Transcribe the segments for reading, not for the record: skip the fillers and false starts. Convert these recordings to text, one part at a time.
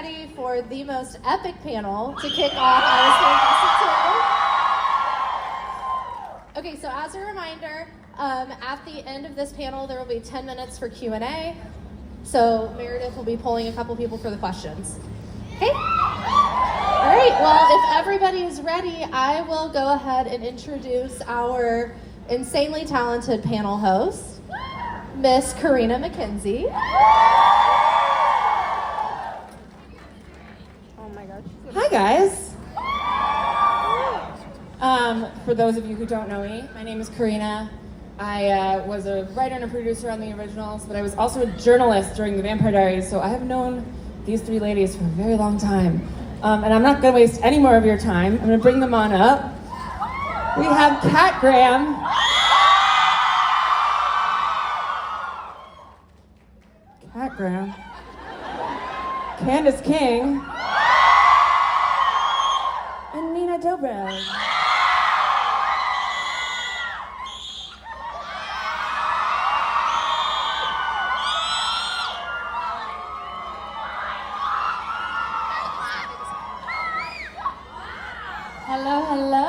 ready for the most epic panel to kick off our season 2. Okay, so as a reminder, at the end of this panel, there will be 10 minutes for Q&A. So Meredith will be pulling a couple people for the questions. Okay? All right, well, if everybody is ready, I will go ahead and introduce our insanely talented panel host, Miss Karina McKenzie. Oh my gosh. Hi guys. For those of you who don't know me, my name is Karina. I was a writer and a producer on the originals, but I was also a journalist during the Vampire Diaries, so I have known these three ladies for a very long time. And I'm not going to waste any more of your time. I'm going to bring them on up. We have Kat Graham. Kat Graham. Candice King. And Nina Dobrev. Hello, hello.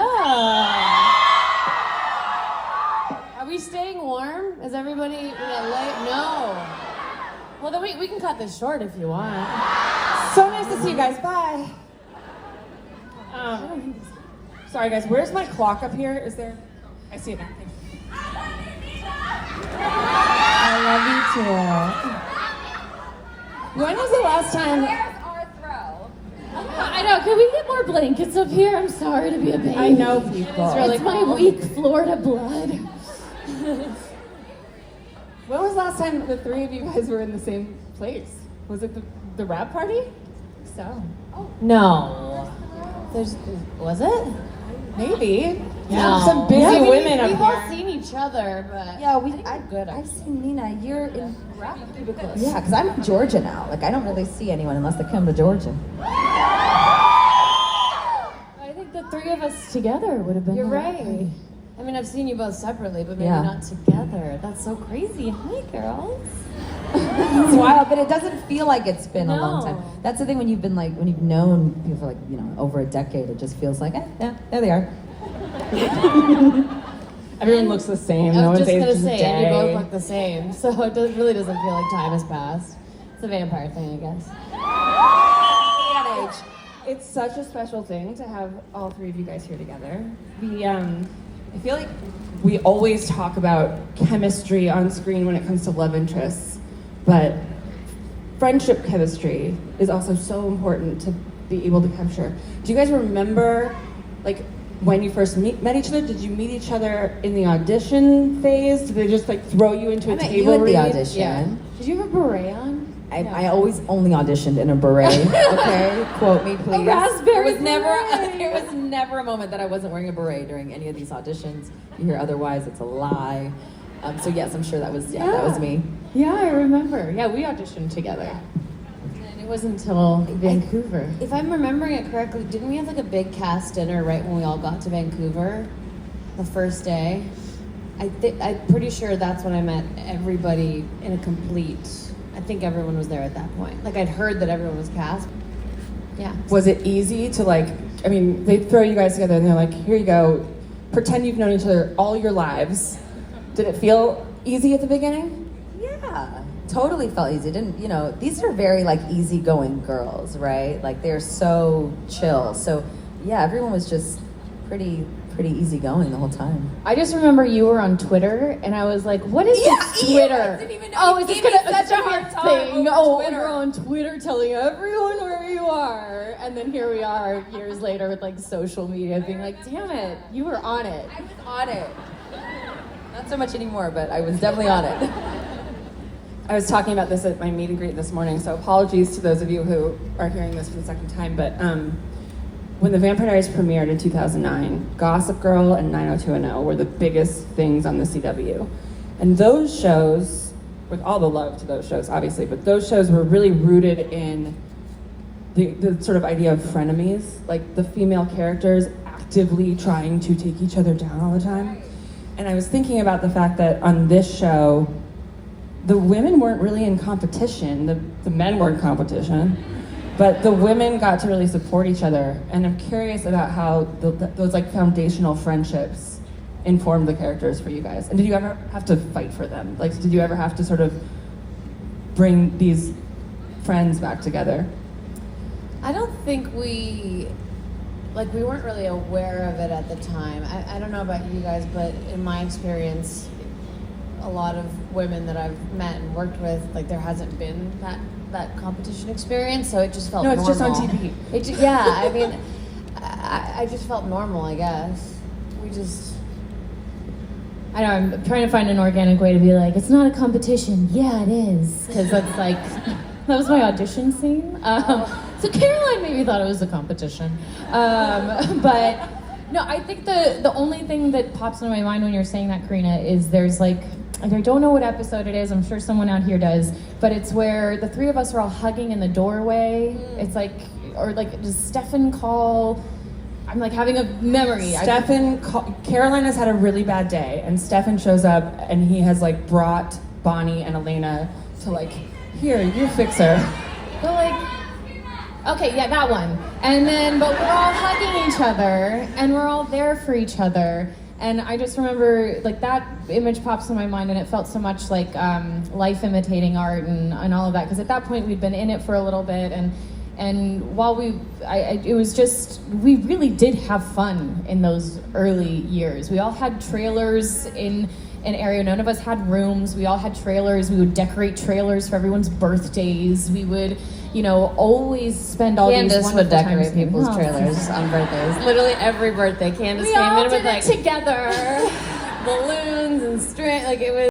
Are we staying warm? Is everybody late? No. Well, then we can cut this short if you want. So nice to see you guys. Bye. Sorry, guys. Where's my clock up here? Is there? I see it now. I love you too. When was the last time? I know, can we get more blankets up here? I'm sorry to be a baby. I know people. It's really my weak Florida blood. When was the last time the three of you guys were in the same place? Was it the rap party? So. Oh. No. Was it? Maybe. No. Some busy women up We've here. all seen each other, but Yeah, I've seen Nina. You're in rap cubicles. Yeah, because I'm in Georgia now. Like, I don't really see anyone unless they come to Georgia. I think the three of us together would have been. You're right. I mean, I've seen you both separately, but maybe not together. That's so crazy. Hi, girls. It's wild, but it doesn't feel like it's been a long No. time. That's the thing when you've known people for over a decade, it just feels like, yeah, there they are. Everyone looks the same. I No was one's just gonna aged a say, day. and you both look the same, so it really doesn't feel like time has passed. It's a vampire thing, I guess. It's such a special thing to have all three of you guys here together. I feel like we always talk about chemistry on screen when it comes to love interests, but friendship chemistry is also so important to be able to capture. Do you guys remember, like, when you first met each other? Did you meet each other in the audition phase? Did they just throw you into a met table you at the read? audition. Yeah. Did you have a beret on? I always only auditioned in a beret. Okay, quote me please. A raspberry There was never a moment that I wasn't wearing a beret during any of these auditions. You hear otherwise, it's a lie. So yes, I'm sure that was me. Yeah, I remember. Yeah, we auditioned together. And it wasn't until Vancouver. If I'm remembering it correctly, didn't we have a big cast dinner right when we all got to Vancouver? The first day? I'm pretty sure that's when I met everybody in a complete... I think everyone was there at that point. I'd heard that everyone was cast. Yeah. Was it easy to they throw you guys together and they're like, here you go, pretend you've known each other all your lives. Did it feel easy at the beginning? Yeah, totally felt easy. These are very easygoing girls, right? They're so chill. So yeah, everyone was just pretty easygoing the whole time. I just remember you were on Twitter, and I was like, "What is this Twitter? I didn't even know is you this gave me such a hard hard time thing? over Twitter. You're on Twitter telling everyone where you are, and then here we are years later with social media being like, damn it, you were on it." I was on it. Not so much anymore, but I was definitely on it. I was talking about this at my meet and greet this morning, so apologies to those of you who are hearing this for the second time, but when the Vampire Diaries premiered in 2009, Gossip Girl and 90210 were the biggest things on the CW. And those shows, with all the love to those shows, obviously, but those shows were really rooted in the sort of idea of frenemies, the female characters actively trying to take each other down all the time. And I was thinking about the fact that on this show, the women weren't really in competition, the men were in competition. but the women got to really support each other, and I'm curious about how those like foundational friendships informed the characters for you guys. And did you ever have to fight for them? Like, did you ever have to sort of bring these friends back together? I don't think we weren't really aware of it at the time. I don't know about you guys, but in my experience, a lot of women that I've met and worked with, like there hasn't been that competition experience, so it just felt normal. No, it's just on TV. I mean, I just felt normal, I guess. I know, I'm trying to find an organic way to be like, it's not a competition. Yeah, it is. Because that's like, that was my audition scene. So Caroline maybe thought it was a competition. But no, I think the only thing that pops into my mind when you're saying that, Karina, is there's like, I don't know what episode it is, I'm sure someone out here does, but it's where the three of us are all hugging in the doorway. It's like, or like, does Stefan call? I'm like having a memory. Caroline has had a really bad day, and Stefan shows up, and he has like brought Bonnie and Elena to like, here, you fix her. But like, okay, yeah, that one. And then, but we're all hugging each other, and we're all there for each other. And I just remember, like, that image pops in my mind, and it felt so much like life imitating art and all of that. Because at that point, we'd been in it for a little bit, and while it was just, we really did have fun in those early years. We all had trailers in an area. None of us had rooms. We all had trailers. We would decorate trailers for everyone's birthdays. We would, always spend all these wonderful would decorate times. people's trailers on birthdays. Literally every birthday, Candice We came all in did with it together. balloons and string. Like it was.